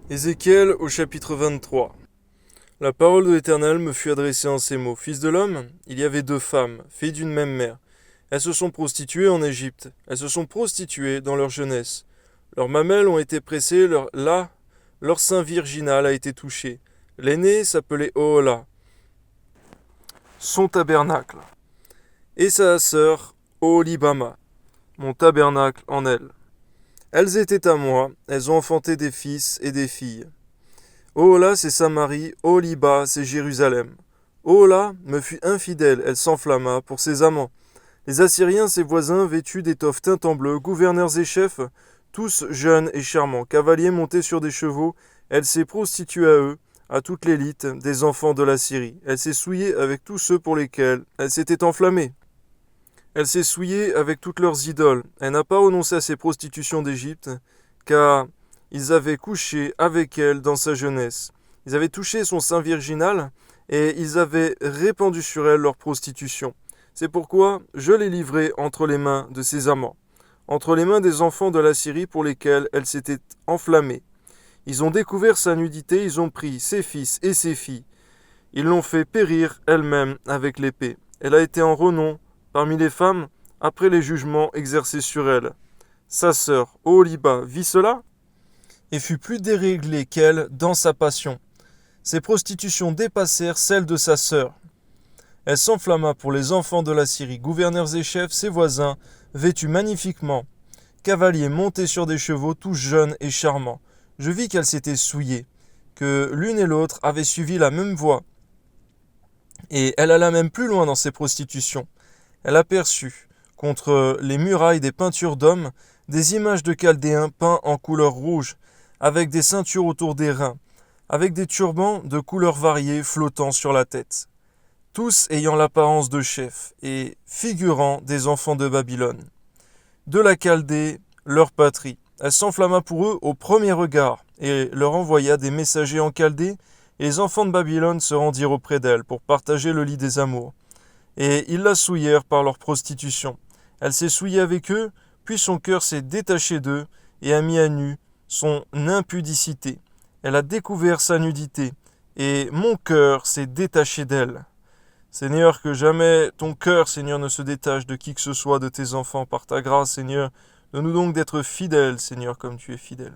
Ézéchiel au chapitre 23. La parole de l'Éternel me fut adressée en ces mots. Fils de l'homme, il y avait deux femmes, filles d'une même mère. Elles se sont prostituées en Égypte. Elles se sont prostituées dans leur jeunesse. Leurs mamelles ont été pressées, leur sein virginal a été touché. L'aînée s'appelait Ohola, son tabernacle, et sa sœur Oholibama, mon tabernacle en elle. Elles étaient à moi, elles ont enfanté des fils et des filles. Ohola, c'est Samarie, Oholiba, c'est Jérusalem. Ohola me fut infidèle, elle s'enflamma pour ses amants. Les Assyriens, ses voisins, vêtus d'étoffes teintes en bleu, gouverneurs et chefs, tous jeunes et charmants, cavaliers montés sur des chevaux, elle s'est prostituée à eux, à toute l'élite des enfants de la Syrie. Elle s'est souillée avec tous ceux pour lesquels elle s'était enflammée. Elle s'est souillée avec toutes leurs idoles. Elle n'a pas renoncé à ses prostitutions d'Égypte, car ils avaient couché avec elle dans sa jeunesse. Ils avaient touché son sein virginal, et ils avaient répandu sur elle leur prostitution. C'est pourquoi je l'ai livrée entre les mains de ses amants, entre les mains des enfants de la Syrie pour lesquels elle s'était enflammée. Ils ont découvert sa nudité, ils ont pris ses fils et ses filles. Ils l'ont fait périr elle-même avec l'épée. Elle a été en renom parmi les femmes après les jugements exercés sur elle. Sa sœur, Oholiba, vit cela et fut plus déréglée qu'elle dans sa passion. Ses prostitutions dépassèrent celles de sa sœur. Elle s'enflamma pour les enfants de la Syrie, gouverneurs et chefs, ses voisins, vêtus magnifiquement, cavaliers montés sur des chevaux, tous jeunes et charmants. Je vis qu'elle s'était souillée, que l'une et l'autre avaient suivi la même voie. Et elle alla même plus loin dans ses prostitutions. Elle aperçut, contre les murailles des peintures d'hommes, des images de Chaldéens peints en couleur rouge, avec des ceintures autour des reins, avec des turbans de couleurs variées flottant sur la tête, tous ayant l'apparence de chefs et figurant des enfants de Babylone. De la Chaldée, leur patrie. Elle s'enflamma pour eux au premier regard, et leur envoya des messagers en Chaldée, et les enfants de Babylone se rendirent auprès d'elle pour partager le lit des amours. Et ils la souillèrent par leur prostitution. Elle s'est souillée avec eux, puis son cœur s'est détaché d'eux, et a mis à nu son impudicité. Elle a découvert sa nudité, et mon cœur s'est détaché d'elle. Seigneur, que jamais ton cœur, Seigneur, ne se détache de qui que ce soit de tes enfants. Par ta grâce, Seigneur, donne-nous donc d'être fidèles, Seigneur, comme tu es fidèle.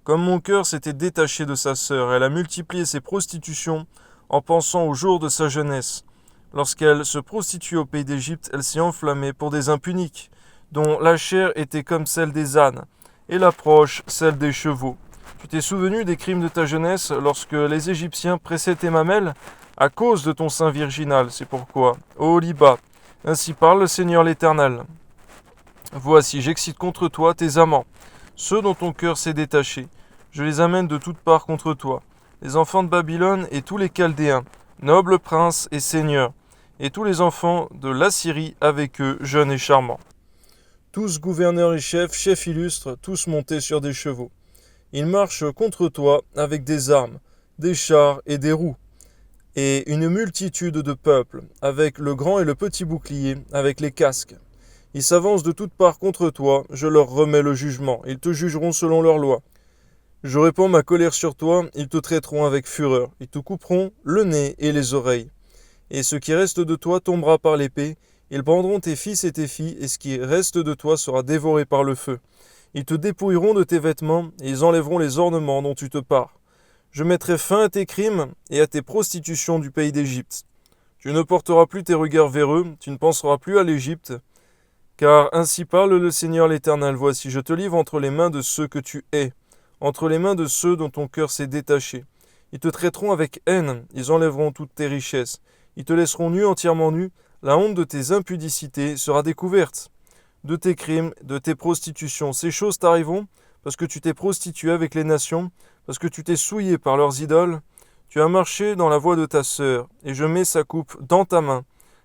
Comme mon cœur s'était détaché de sa sœur, elle a multiplié ses prostitutions en pensant au jour de sa jeunesse. Lorsqu'elle se prostituait au pays d'Égypte, elle s'est enflammée pour des impuniques, dont la chair était comme celle des ânes, et l'approche celle des chevaux. Tu t'es souvenu des crimes de ta jeunesse lorsque les Égyptiens pressaient tes mamelles à cause de ton sein virginal, c'est pourquoi, ô Oholiba, ainsi parle le Seigneur l'Éternel. Voici, j'excite contre toi tes amants, ceux dont ton cœur s'est détaché. Je les amène de toutes parts contre toi, les enfants de Babylone et tous les Chaldéens, nobles princes et seigneurs, et tous les enfants de l'Assyrie avec eux, jeunes et charmants. Tous gouverneurs et chefs, chefs illustres, tous montés sur des chevaux. Ils marchent contre toi avec des armes, des chars et des roues, et une multitude de peuples, avec le grand et le petit bouclier, avec les casques. Ils s'avancent de toutes parts contre toi, je leur remets le jugement, ils te jugeront selon leur loi. Je répands ma colère sur toi, ils te traiteront avec fureur, ils te couperont le nez et les oreilles. Et ce qui reste de toi tombera par l'épée, ils prendront tes fils et tes filles, et ce qui reste de toi sera dévoré par le feu. Ils te dépouilleront de tes vêtements, et ils enlèveront les ornements dont tu te pares. Je mettrai fin à tes crimes et à tes prostitutions du pays d'Égypte. Tu ne porteras plus tes regards vers eux, tu ne penseras plus à l'Égypte, car ainsi parle le Seigneur l'Éternel. Voici, je te livre entre les mains de ceux que tu hais, entre les mains de ceux dont ton cœur s'est détaché. Ils te traiteront avec haine, ils enlèveront toutes tes richesses. Ils te laisseront nu, entièrement nu, la honte de tes impudicités sera découverte. De tes crimes, de tes prostitutions, ces choses t'arriveront parce que tu t'es prostitué avec les nations, parce que tu t'es souillé par leurs idoles. Tu as marché dans la voie de ta sœur, et je mets sa coupe dans ta main.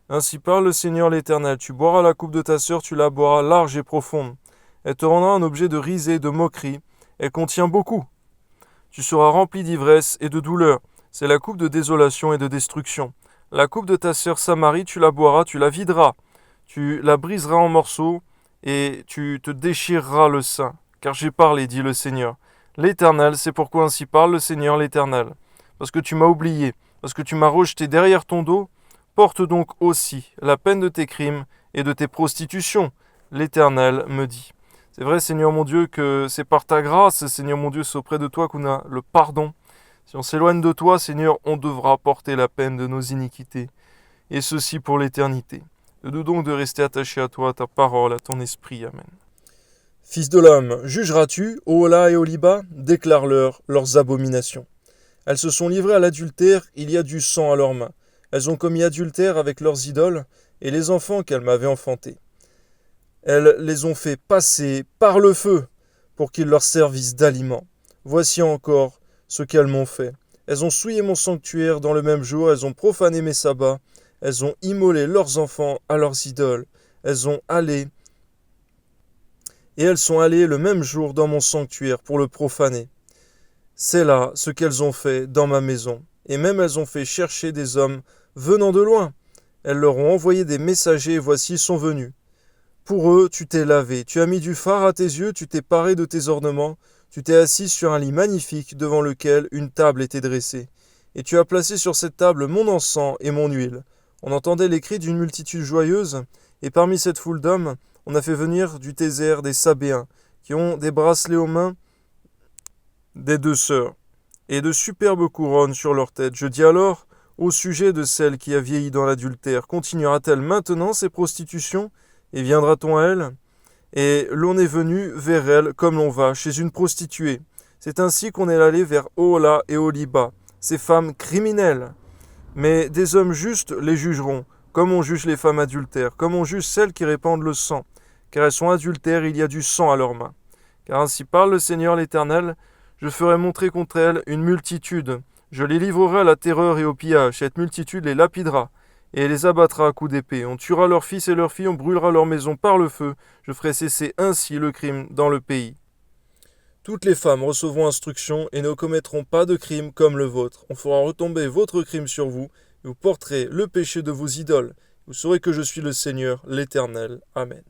Ainsi parle le Seigneur l'Éternel, tu boiras la coupe de ta sœur, tu la boiras large et profonde. Elle te rendra un objet de risée, de moquerie. Elle contient beaucoup. Tu seras rempli d'ivresse et de douleur. C'est la coupe de désolation et de destruction. La coupe de ta sœur Samarie, tu la boiras, tu la videras. Tu la briseras en morceaux, et tu te déchireras le sein. Car j'ai parlé, dit le Seigneur. L'Éternel, c'est pourquoi ainsi parle le Seigneur l'Éternel. Parce que tu m'as oublié, parce que tu m'as rejeté derrière ton dos, porte donc aussi la peine de tes crimes et de tes prostitutions. L'Éternel me dit. C'est vrai, Seigneur mon Dieu, que c'est par ta grâce, Seigneur mon Dieu, c'est auprès de toi qu'on a le pardon. Si on s'éloigne de toi, Seigneur, on devra porter la peine de nos iniquités, et ceci pour l'éternité. Aide-nous donc de rester attachés à toi, à ta parole, à ton esprit. Amen. Fils de l'homme, jugeras-tu, Ohola et Oholiba, déclare-leur leurs abominations. Elles se sont livrées à l'adultère, il y a du sang à leurs mains. Elles ont commis adultère avec leurs idoles et les enfants qu'elles m'avaient enfantés. Elles les ont fait passer par le feu pour qu'ils leur servissent d'aliment. Voici encore ce qu'elles m'ont fait. Elles ont souillé mon sanctuaire dans le même jour, elles ont profané mes sabbats, elles ont immolé leurs enfants à leurs idoles, elles sont allées le même jour dans mon sanctuaire pour le profaner. C'est là ce qu'elles ont fait dans ma maison, et même elles ont fait chercher des hommes venant de loin. Elles leur ont envoyé des messagers, et voici sont venus. Pour eux, tu t'es lavé, tu as mis du fard à tes yeux, tu t'es paré de tes ornements, tu t'es assis sur un lit magnifique devant lequel une table était dressée. Et tu as placé sur cette table mon encens et mon huile. On entendait les cris d'une multitude joyeuse, et parmi cette foule d'hommes, on a fait venir du désert des Sabéens, qui ont des bracelets aux mains des deux sœurs, et de superbes couronnes sur leur tête. Je dis alors, au sujet de celle qui a vieilli dans l'adultère, continuera-t-elle maintenant ses prostitutions, et viendra-t-on à elle ? Et l'on est venu vers elle comme l'on va chez une prostituée. C'est ainsi qu'on est allé vers Ohola et Oholiba, ces femmes criminelles. Mais des hommes justes les jugeront, comme on juge les femmes adultères, comme on juge celles qui répandent le sang, car elles sont adultères, il y a du sang à leurs mains. Car ainsi parle le Seigneur l'Éternel, je ferai montrer contre elles une multitude, je les livrerai à la terreur et au pillage, cette multitude les lapidera, et les abattra à coups d'épée. On tuera leurs fils et leurs filles, on brûlera leurs maisons par le feu, je ferai cesser ainsi le crime dans le pays. Toutes les femmes recevront instruction et ne commettront pas de crime comme le vôtre. On fera retomber votre crime sur vous, et vous porterez le péché de vos idoles. Vous saurez que je suis le Seigneur, l'Éternel. Amen.